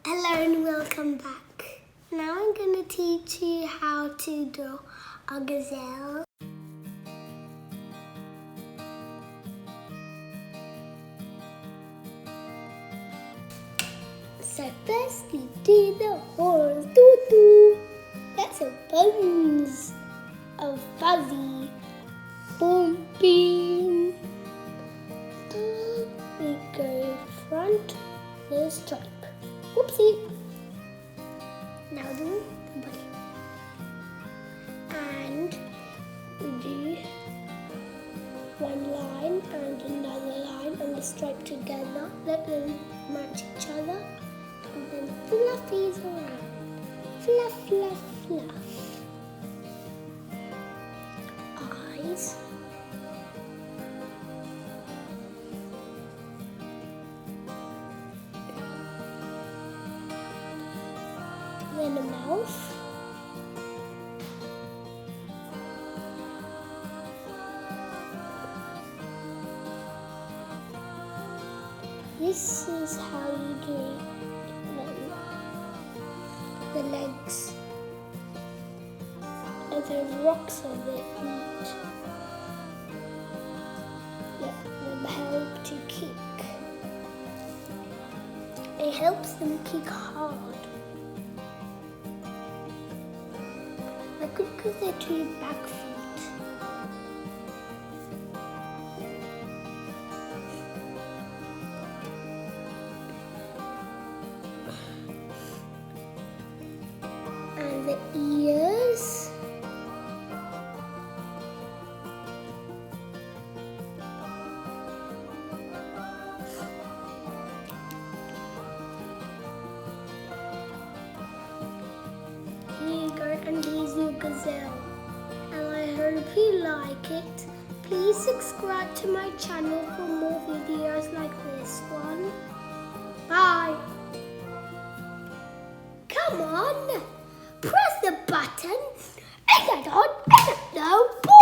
Hello and welcome back. Now I'm going to teach you how to draw a gazelle. So first we do the horns. Doo-doo. That's a buns. A fuzzy. Boom, beam. We go front, the stripe. Whoopsie. Now do the body. And we do one line and another line and the stripe together. Let them match each other. And then fluff these around. Fluff, fluff, fluff. Eyes. Then a mouth. This is how you do the legs and the rocks of the feet. Let them help to kick. It helps them kick hard. Good because they're two back feet. And the ears. And here's your gazelle. And I hope you like it. Please subscribe to my channel for more videos like this one. Bye. Come on, press the button. Is that on? Is that no?